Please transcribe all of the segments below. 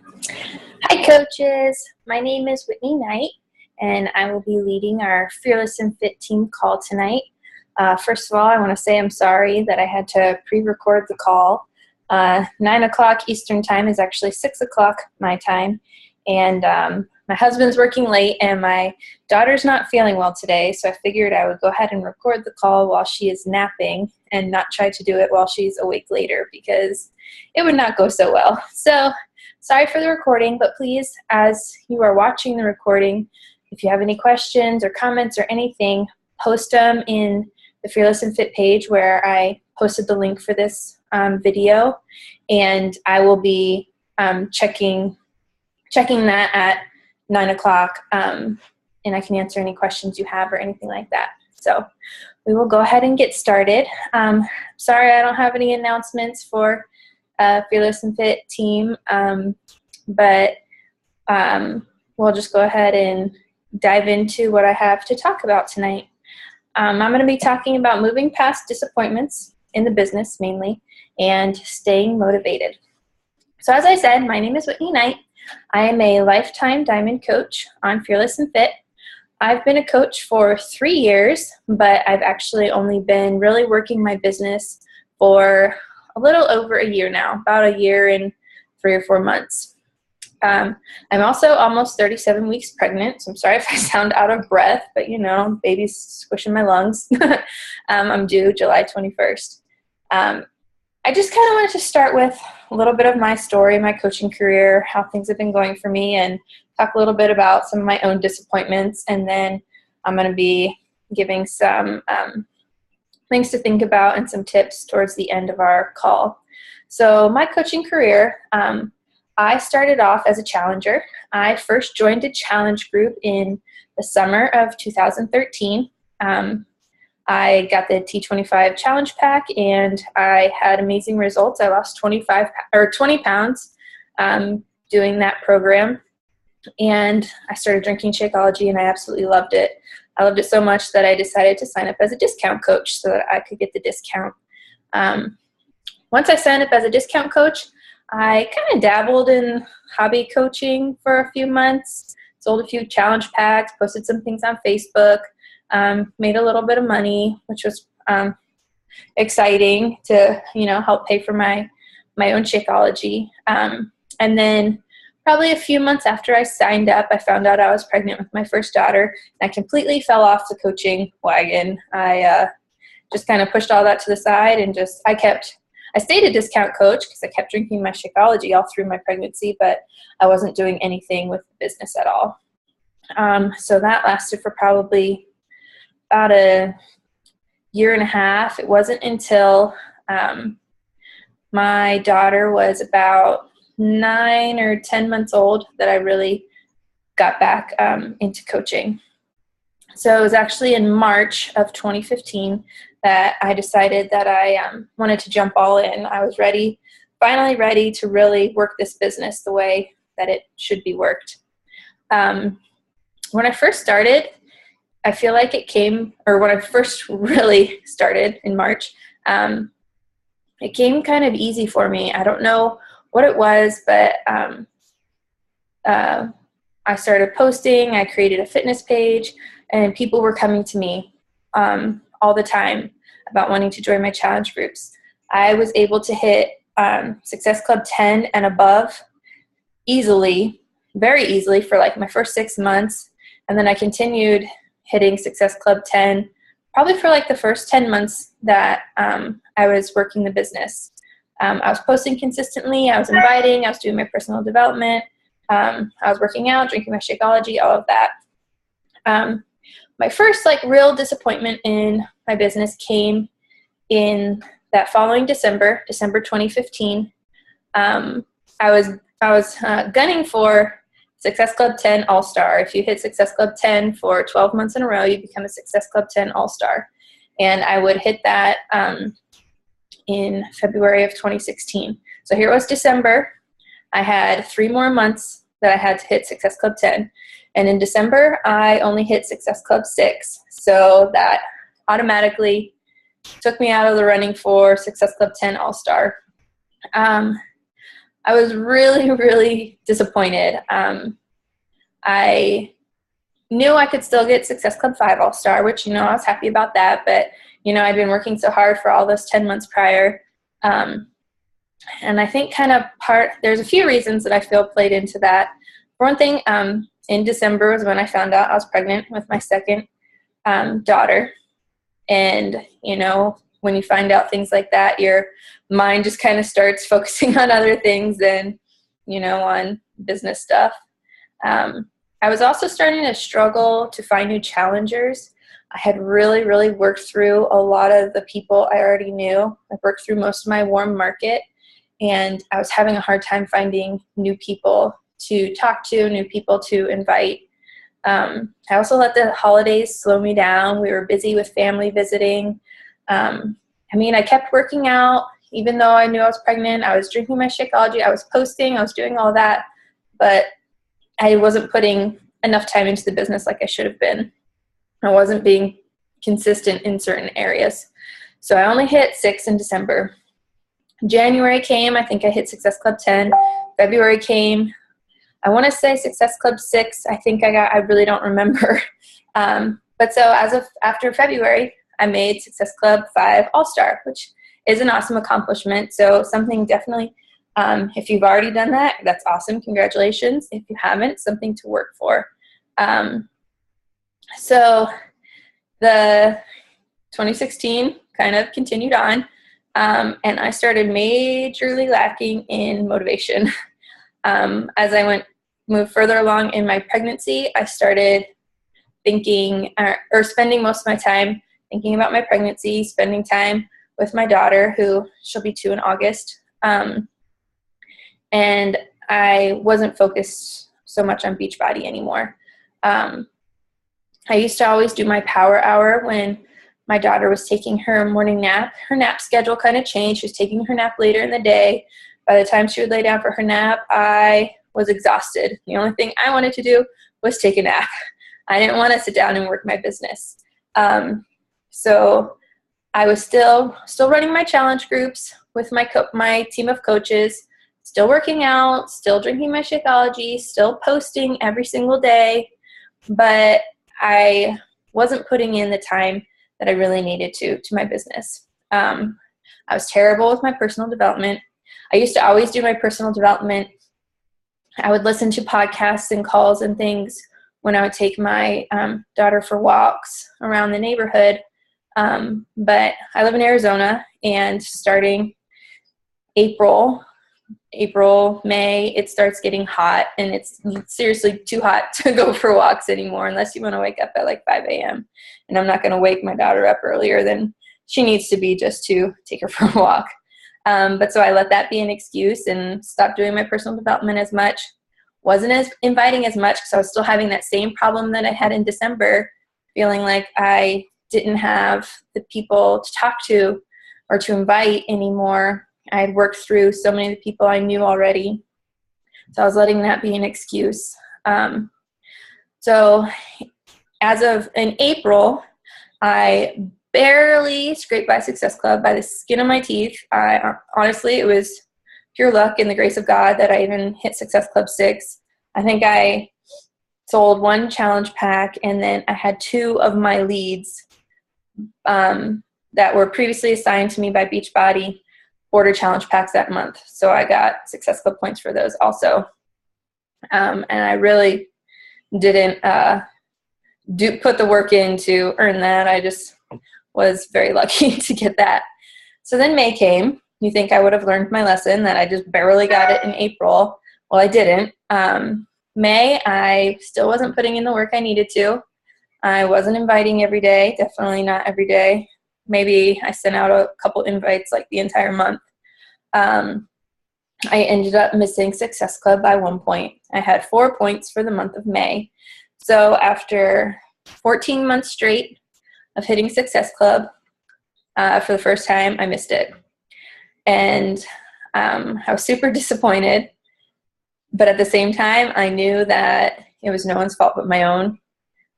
Hi, coaches. My name is Whitney Knight, and I will be leading our Fearless and Fit team call tonight. First of all, I want to say I'm sorry that I had to pre-record the call. 9 o'clock Eastern time is actually 6 o'clock my time, and my husband's working late, and my daughter's not feeling well today, so I figured I would go ahead and record the call while she is napping and not try to do it while she's awake later because it would not go so well. So sorry for the recording, but please, as you are watching the recording, if you have any questions or comments or anything, post them in the Fearless and Fit page where I posted the link for this video, and I will be checking that at 9 o'clock, and I can answer any questions you have or anything like that. So we will go ahead and get started. Sorry I don't have any announcements for Fearless and Fit team, but we'll just go ahead and dive into what I have to talk about tonight. I'm going to be talking about moving past disappointments in the business mainly and staying motivated. So as I said, my name is Whitney Knight. I am a lifetime diamond coach on Fearless and Fit. I've been a coach for 3 years, but I've actually only been really working my business for a little over a year now, about a year and 3 or 4 months. I'm also almost 37 weeks pregnant, so I'm sorry if I sound out of breath, but you know, baby's squishing my lungs. I'm due July 21st. I just kind of wanted to start with a little bit of my story, my coaching career, how things have been going for me, and talk a little bit about some of my own disappointments, and then I'm going to be giving some things to think about and some tips towards the end of our call. So my coaching career, I started off as a challenger. I first joined a challenge group in the summer of 2013. I got the T25 challenge pack, and I had amazing results. I lost 20 pounds doing that program, and I started drinking Shakeology, and I absolutely loved it. I loved it so much that I decided to sign up as a discount coach so that I could get the discount. Once I signed up as a discount coach, I kind of dabbled in hobby coaching for a few months, sold a few challenge packs, posted some things on Facebook, made a little bit of money, which was exciting to, help pay for my own Shakeology. And then probably a few months after I signed up, I found out I was pregnant with my first daughter, and I completely fell off the coaching wagon. I just kind of pushed all that to the side, and I stayed a discount coach because I kept drinking my Shakeology all through my pregnancy, but I wasn't doing anything with the business at all. So that lasted for probably about a year and a half. It wasn't until my daughter was about 9 or 10 months old that I really got back into coaching. So it was actually in March of 2015 that I decided that I wanted to jump all in. I was finally ready to really work this business the way that it should be worked. When I first started, I feel like when I first really started in March, it came kind of easy for me. I don't know what it was, but I started posting, I created a fitness page, and people were coming to me all the time about wanting to join my challenge groups. I was able to hit Success Club 10 and above easily, very easily for like my first 6 months, and then I continued hitting Success Club 10 probably for like the first 10 months that I was working the business. I was posting consistently, I was inviting, I was doing my personal development, I was working out, drinking my Shakeology, all of that. My first real disappointment in my business came in that following December 2015. I was gunning for Success Club 10 All-Star. If you hit Success Club 10 for 12 months in a row, you become a Success Club 10 All-Star. And I would hit that in February of 2016. So here was December. I had 3 more months that I had to hit Success Club 10. And in December, I only hit Success Club 6. So that automatically took me out of the running for Success Club 10 All-Star. I was really, really disappointed. I knew I could still get Success Club 5 All-Star, which, I was happy about that. But, I'd been working so hard for all those 10 months prior. And I think there's a few reasons that I feel played into that. For one thing, in December was when I found out I was pregnant with my second daughter. And, when you find out things like that, your mind just kind of starts focusing on other things than, on business stuff. I was also starting to struggle to find new challengers. I had really, really worked through a lot of the people I already knew. I worked through most of my warm market, and I was having a hard time finding new people to talk to, new people to invite. I also let the holidays slow me down. We were busy with family visiting. I kept working out, even though I knew I was pregnant. I was drinking my Shakeology. I was posting. I was doing all that, but I wasn't putting enough time into the business like I should have been. I wasn't being consistent in certain areas. So I only hit 6 in December. January came. I think I hit Success Club 10. February came. I want to say Success Club 6. I really don't remember. But so after February, I made Success Club 5 All-Star, which is an awesome accomplishment. So something definitely, if you've already done that, that's awesome. Congratulations. If you haven't, something to work for. So the 2016 kind of continued on, and I started majorly lacking in motivation. As I moved further along in my pregnancy, I started thinking or spending most of my time thinking about my pregnancy, spending time with my daughter, who she'll be 2 in August. And I wasn't focused so much on Beachbody anymore. I used to always do my power hour when my daughter was taking her morning nap. Her nap schedule kind of changed. She was taking her nap later in the day. By the time she would lay down for her nap, I was exhausted. The only thing I wanted to do was take a nap. I didn't want to sit down and work my business. So I was still running my challenge groups with my team of coaches, still working out, still drinking my Shakeology, still posting every single day, but I wasn't putting in the time that I really needed to my business. I was terrible with my personal development. I used to always do my personal development. I would listen to podcasts and calls and things when I would take my daughter for walks around the neighborhood. But I live in Arizona, and starting April, May, it starts getting hot, and it's seriously too hot to go for walks anymore unless you want to wake up at like 5 a.m. And I'm not going to wake my daughter up earlier than she needs to be just to take her for a walk. But so I let that be an excuse and stopped doing my personal development as much. Wasn't as inviting as much because I was still having that same problem that I had in December, feeling like I didn't have the people to talk to or to invite anymore. I had worked through so many of the people I knew already. So I was letting that be an excuse. So as of in April, I barely scraped by Success Club by the skin of my teeth. Honestly, it was pure luck and the grace of God that I even hit Success Club 6. I think I sold 1 challenge pack, and then I had 2 of my leads that were previously assigned to me by Beachbody order challenge packs that month. So I got Success Club points for those also. And I really didn't put the work in to earn that. I just was very lucky to get that. So then May came. You think I would have learned my lesson that I just barely got it in April. Well, I didn't. May, I still wasn't putting in the work I needed to. I wasn't inviting every day, definitely not every day. Maybe I sent out a couple invites like the entire month. I ended up missing Success Club by 1 point. I had 4 points for the month of May. So after 14 months straight of hitting Success Club, for the first time, I missed it. And I was super disappointed. But at the same time, I knew that it was no one's fault but my own.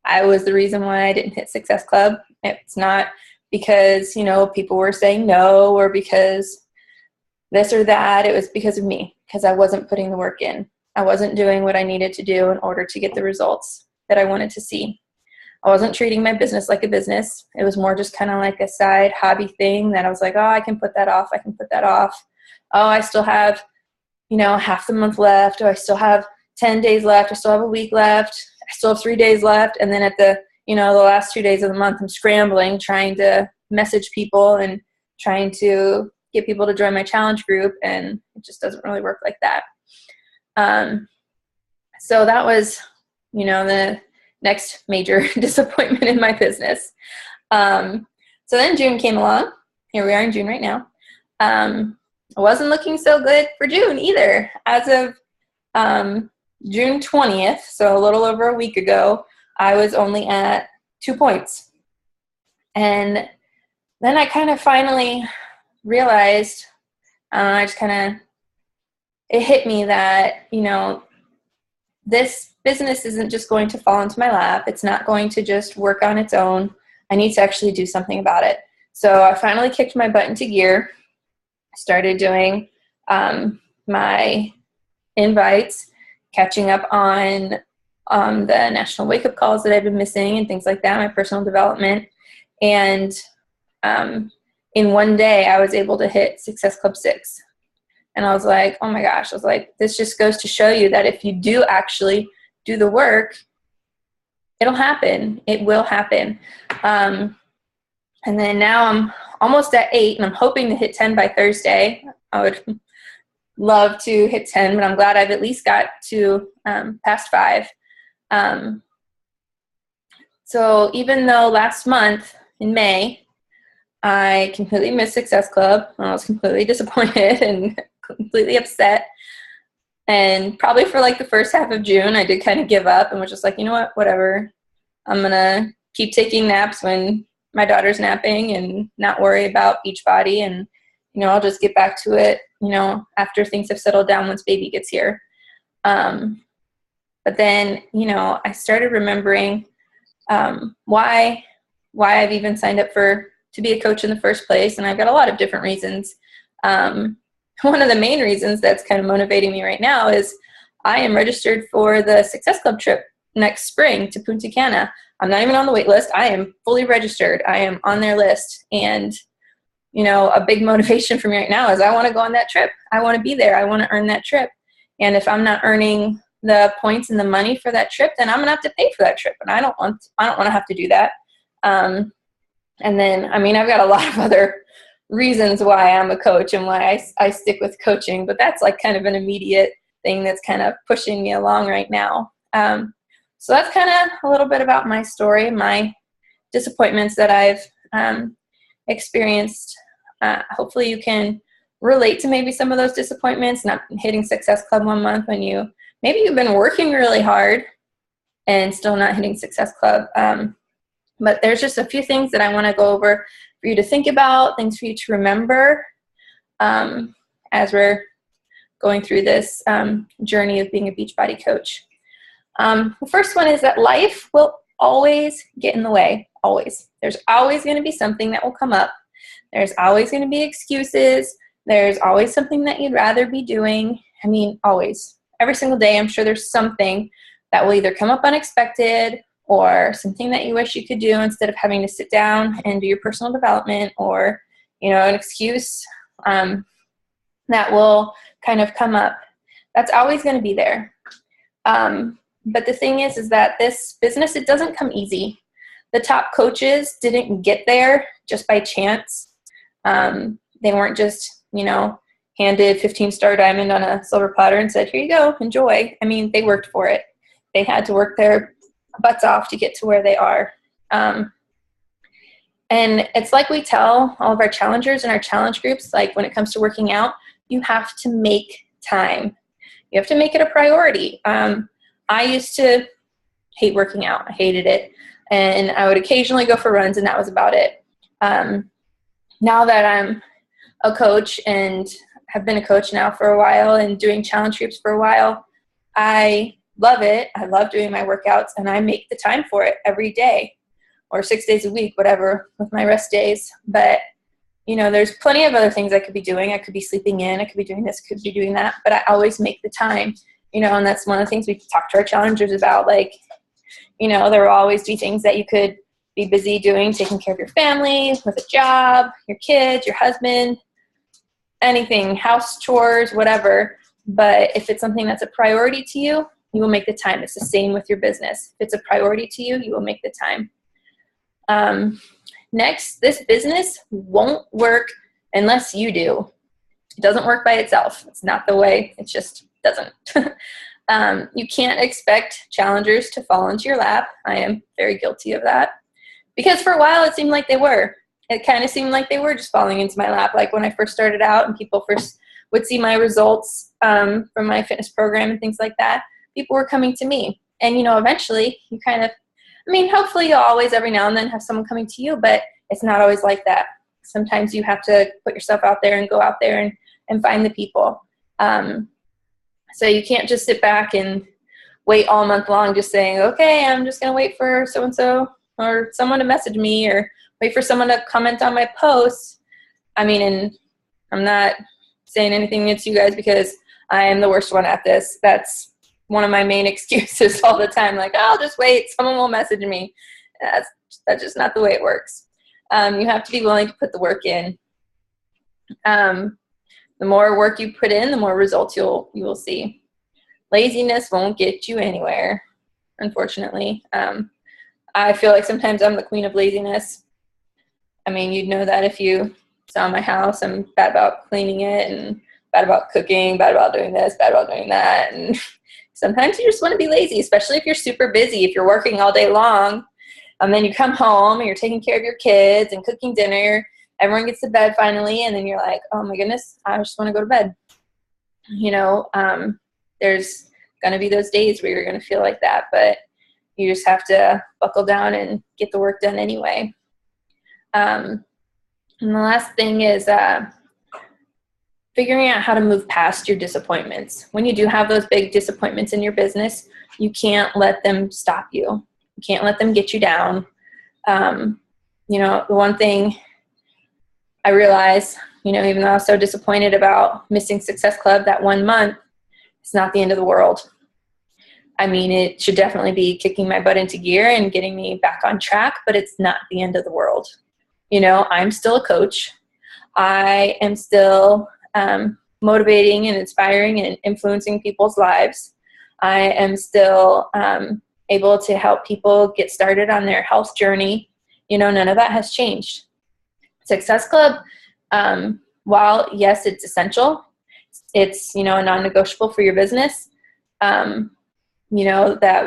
I was the reason why I didn't hit Success Club. It's not because, people were saying no, or because this or that, it was because of me, because I wasn't putting the work in. I wasn't doing what I needed to do in order to get the results that I wanted to see. I wasn't treating my business like a business. It was more just kind of like a side hobby thing that I was like, oh, I can put that off. I can put that off. Oh, I still have, half the month left. Oh, I still have 10 days left. I still have a week left. I still have 3 days left. And then at the last 2 days of the month, I'm scrambling, trying to message people and trying to get people to join my challenge group. And it just doesn't really work like that. So that was, the next major disappointment in my business. So then June came along. Here we are in June right now. It wasn't looking so good for June either. As of June 20th, so a little over a week ago, I was only at 2 points. And then I kind of finally realized, it hit me that, this business isn't just going to fall into my lap. It's not going to just work on its own. I need to actually do something about it. So I finally kicked my butt into gear. I started doing my invites, catching up on the national wake-up calls that I've been missing and things like that, my personal development. And in one day, I was able to hit Success Club 6. And I was like, oh my gosh, this just goes to show you that if you do actually do the work, it'll happen. It will happen. And then now I'm almost at 8, and I'm hoping to hit 10 by Thursday. I would love to hit 10, but I'm glad I've at least got to past 5. So even though last month in May, I completely missed Success Club, I was completely disappointed and completely upset. And probably for like the first half of June, I did kind of give up and was just like, you know what, whatever. I'm going to keep taking naps when my daughter's napping and not worry about Beachbody. And, I'll just get back to it, after things have settled down once baby gets here. But then, I started remembering why I've even signed up to be a coach in the first place. And I've got a lot of different reasons. One of the main reasons that's kind of motivating me right now is I am registered for the Success Club trip next spring to Punta Cana. I'm not even on the wait list. I am fully registered. I am on their list. And, a big motivation for me right now is I want to go on that trip. I want to be there. I want to earn that trip. And if I'm not earning the points and the money for that trip, then I'm going to have to pay for that trip. And I don't want to have to do that. And then, I've got a lot of other reasons why I'm a coach and why I stick with coaching, but that's like kind of an immediate thing that's kind of pushing me along right now. So that's kind of a little bit about my story, my disappointments that I've experienced. Hopefully you can relate to maybe some of those disappointments, not hitting Success Club 1 month when maybe you've been working really hard and still not hitting Success Club. But there's just a few things that I want to go over for you to think about, things for you to remember as we're going through this journey of being a Beachbody coach. The first one is that life will always get in the way, always. There's always going to be something that will come up. There's always going to be excuses. There's always something that you'd rather be doing. Always. Every single day, I'm sure there's something that will either come up unexpected or something that you wish you could do instead of having to sit down and do your personal development, or, an excuse that will kind of come up. That's always going to be there. But the thing is that this business, it doesn't come easy. The top coaches didn't get there just by chance. They weren't just, handed 15-star diamond on a silver platter and said, here you go, enjoy. They worked for it. They had to work their butts off to get to where they are. And it's like we tell all of our challengers in our challenge groups, like when it comes to working out, you have to make time. You have to make it a priority. I used to hate working out. I hated it. And I would occasionally go for runs, and that was about it. Now that I'm a coach and have been a coach now for a while and doing challenge groups for a while, I love it. I love doing my workouts, and I make the time for it every day or 6 days a week, whatever, with my rest days. But there's plenty of other things I could be doing. I could be sleeping in, I could be doing this, could be doing that, but I always make the time, and that's one of the things we talk to our challengers about. Like, there will always be things that you could be busy doing, taking care of your family, with a job, your kids, your husband, anything, house chores, whatever. But if it's something that's a priority to you, you will make the time. It's the same with your business. If it's a priority to you, you will make the time. Next, this business won't work unless you do. It doesn't work by itself. It's not the way. It just doesn't. You can't expect challengers to fall into your lap. I am very guilty of that. Because for a while, it seemed like they were. It kind of seemed like they were just falling into my lap. Like when I first started out and people first would see my results from my fitness program and things like that, people were coming to me. And, eventually you kind of, hopefully you'll always every now and then have someone coming to you, but it's not always like that. Sometimes you have to put yourself out there and go out there and find the people. So you can't just sit back and wait all month long just saying, okay, I'm just going to wait for so-and-so or someone to message me or wait for someone to comment on my post. And I'm not saying anything against you guys because I am the worst one at this. That's one of my main excuses all the time. Like, I'll just wait. Someone will message me. That's just not the way it works. You have to be willing to put the work in. The more work you put in, the more results you will see. Laziness won't get you anywhere, unfortunately. I feel like sometimes I'm the queen of laziness. You'd know that if you saw my house. I'm bad about cleaning it and bad about cooking, bad about doing this, bad about doing that. And sometimes you just want to be lazy, especially if you're super busy, if you're working all day long. And then you come home and you're taking care of your kids and cooking dinner. Everyone gets to bed finally, and then you're like, oh my goodness, I just want to go to bed. There's going to be those days where you're going to feel like that, but you just have to buckle down and get the work done anyway. And the last thing is figuring out how to move past your disappointments. When you do have those big disappointments in your business, you can't let them stop you. You can't let them get you down. The one thing I realized, even though I was so disappointed about missing Success Club that 1 month, it's not the end of the world. It should definitely be kicking my butt into gear and getting me back on track, but it's not the end of the world. I'm still a coach. I am still motivating and inspiring and influencing people's lives. I am still able to help people get started on their health journey. None of that has changed. Success Club, while yes, it's essential, it's, a non-negotiable for your business. That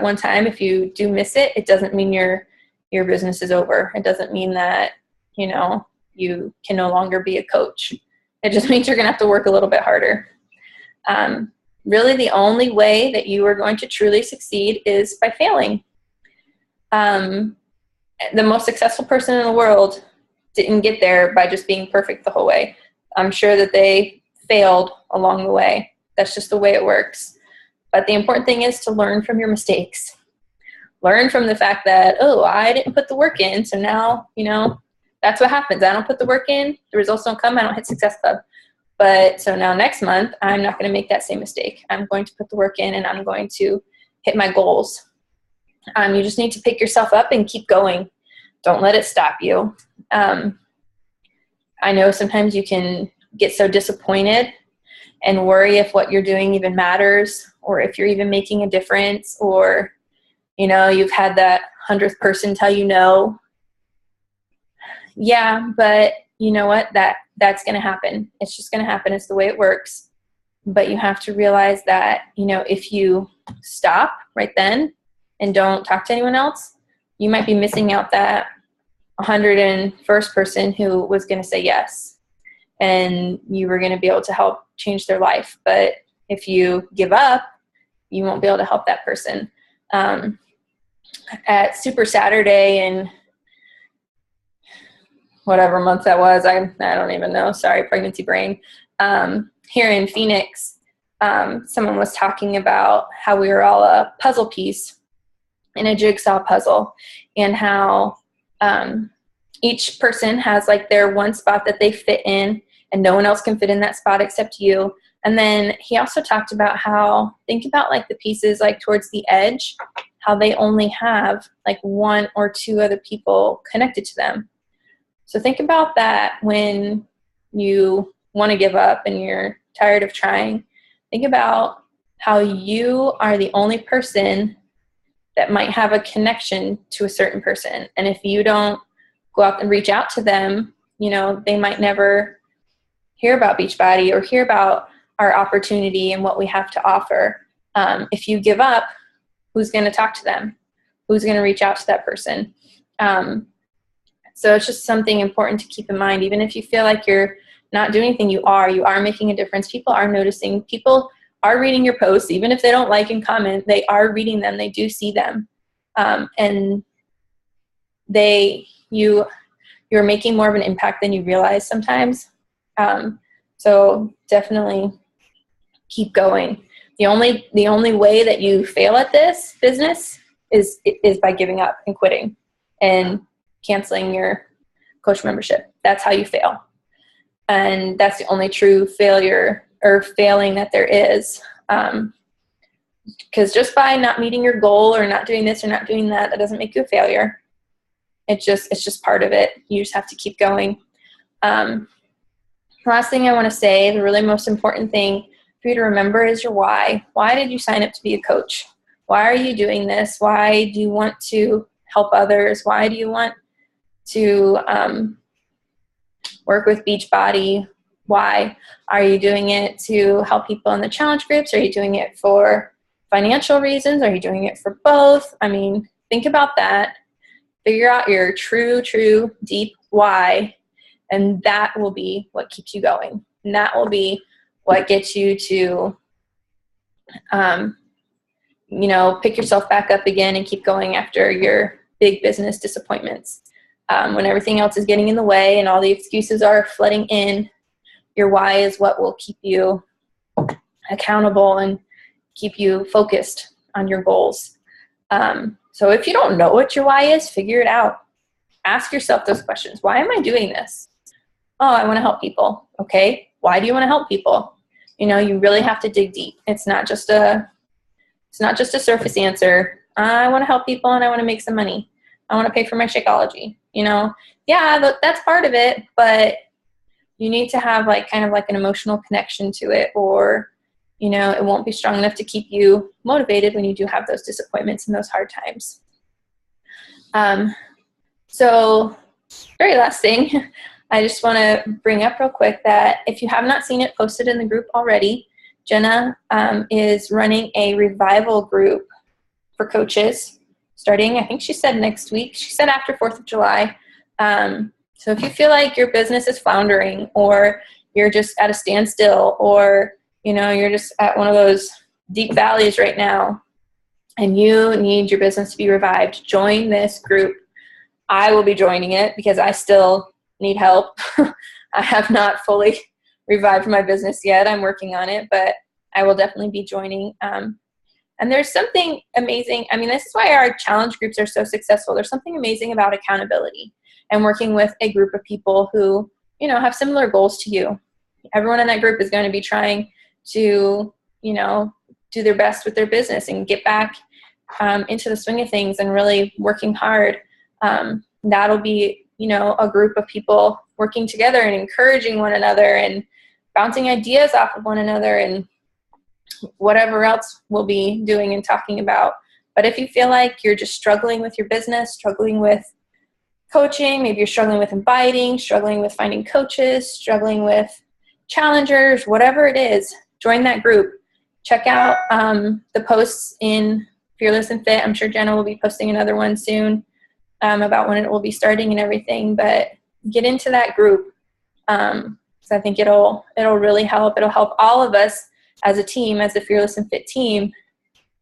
one time, if you do miss it, it doesn't mean your business is over. It doesn't mean that, you can no longer be a coach. It just means you're going to have to work a little bit harder. Really, the only way that you are going to truly succeed is by failing. The most successful person in the world didn't get there by just being perfect the whole way. I'm sure that they failed along the way. That's just the way it works. But the important thing is to learn from your mistakes. Learn from the fact that, oh, I didn't put the work in, so now, that's what happens. I don't put the work in, the results don't come, I don't hit Success Club. But so now next month, I'm not going to make that same mistake. I'm going to put the work in and I'm going to hit my goals. You just need to pick yourself up and keep going. Don't let it stop you. I know sometimes you can get so disappointed and worry if what you're doing even matters or if you're even making a difference or, you've had that 100th person tell you no. Yeah, but you know what? That's going to happen. It's just going to happen. It's the way it works. But you have to realize that, if you stop right then and don't talk to anyone else, you might be missing out that 101st person who was going to say yes. And you were going to be able to help change their life. But if you give up, you won't be able to help that person. At Super Saturday in whatever month that was, I don't even know. Sorry, pregnancy brain. Here in Phoenix, someone was talking about how we were all a puzzle piece in a jigsaw puzzle and how each person has like their one spot that they fit in, and no one else can fit in that spot except you. And then he also talked about how, think about like the pieces like towards the edge, how they only have like one or two other people connected to them. So think about that when you want to give up and you're tired of trying. Think about how you are the only person that might have a connection to a certain person. And if you don't go out and reach out to them, you know, they might never hear about Beachbody or hear about our opportunity and what we have to offer. If you give up, who's going to talk to them? Who's going to reach out to that person? So it's just something important to keep in mind. Even if you feel like you're not doing anything, you are making a difference. People are noticing. People are reading your posts. Even if they don't like and comment, they are reading them. They do see them. And you're making more of an impact than you realize sometimes. So definitely keep going. The only way that you fail at this business is by giving up and quitting and canceling your coach membership. That's how you fail. And that's the only true failure or failing that there is. Because just by not meeting your goal or not doing this or not doing that, that doesn't make you a failure. It's just part of it. You just have to keep going. Last thing I want to say, the really most important thing for you to remember is your why. Why did you sign up to be a coach? Why are you doing this? Why do you want to help others? Why do you want to work with Beachbody? Why are you doing it to help people in the challenge groups? Are you doing it for financial reasons? Are you doing it for both? I mean, think about that. Figure out your true, deep why, and that will be what keeps you going. And that will be what gets you to, pick yourself back up again and keep going after your big business disappointments. When everything else is getting in the way and all the excuses are flooding in, your why is what will keep you accountable and keep you focused on your goals. So if you don't know what your why is, figure it out. Ask yourself those questions. Why am I doing this? Oh, I want to help people. Okay. Why do you want to help people? You really have to dig deep. It's not just a surface answer. I want to help people and I want to make some money. I want to pay for my Shakeology. Yeah, that's part of it, but you need to have kind of an emotional connection to it, or it won't be strong enough to keep you motivated when you do have those disappointments and those hard times. So very last thing, I just want to bring up real quick that if you have not seen it posted in the group already, Jenna is running a revival group for coaches starting, I think she said next week. She said after 4th of July. So if you feel like your business is floundering, or you're just at a standstill, or you're just at one of those deep valleys right now and you need your business to be revived, join this group. I will be joining it because I still need help. I have not fully revived my business yet. I'm working on it, but I will definitely be joining. And there's something amazing. I mean, this is why our challenge groups are so successful. There's something amazing about accountability and working with a group of people who, have similar goals to you. Everyone in that group is going to be trying to, do their best with their business and get back into the swing of things and really working hard. That'll be, a group of people working together and encouraging one another and bouncing ideas off of one another and whatever else we'll be doing and talking about. But if you feel like you're just struggling with your business, struggling with coaching, maybe you're struggling with inviting, struggling with finding coaches, struggling with challengers, whatever it is, join that group. Check out the posts in Fearless and Fit. I'm sure Jenna will be posting another one soon about when it will be starting and everything. But get into that group. So I think it'll really help. It'll help all of us as a team, as the Fearless and Fit team,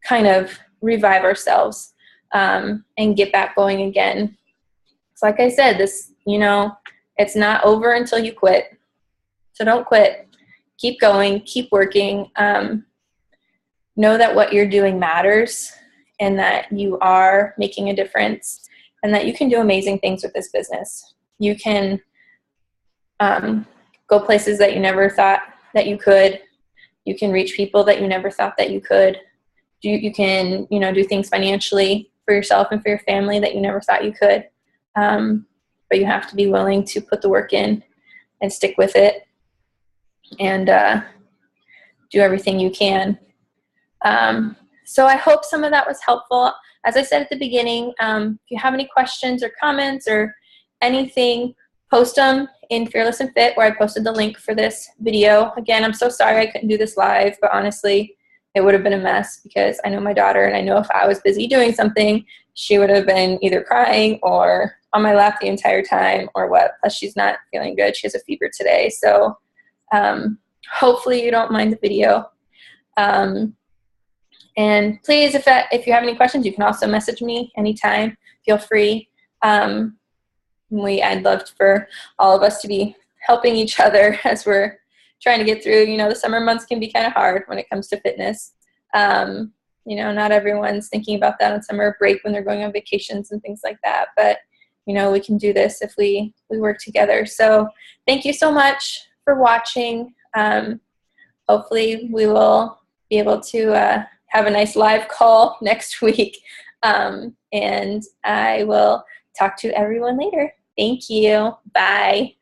kind of revive ourselves and get back going again. So like I said, this, it's not over until you quit. So don't quit. Keep going. Keep working. Know that what you're doing matters and that you are making a difference and that you can do amazing things with this business. You can go places that you never thought that you could. You can reach people that you never thought that you could. You can, do things financially for yourself and for your family that you never thought you could. But you have to be willing to put the work in and stick with it and do everything you can. So I hope some of that was helpful. As I said at the beginning, if you have any questions or comments or anything, post them in Fearless and Fit, where I posted the link for this video. Again, I'm so sorry I couldn't do this live, but honestly, it would have been a mess because I know my daughter, and I know if I was busy doing something, she would have been either crying or on my lap the entire time or what. Plus, she's not feeling good. She has a fever today. So hopefully you don't mind the video. And please, if you have any questions, you can also message me anytime. Feel free. I'd love for all of us to be helping each other as we're trying to get through. The summer months can be kind of hard when it comes to fitness. Not everyone's thinking about that on summer break when they're going on vacations and things like that. But, we can do this if we work together. So thank you so much for watching. Hopefully we will be able to have a nice live call next week. And I will talk to everyone later. Thank you. Bye.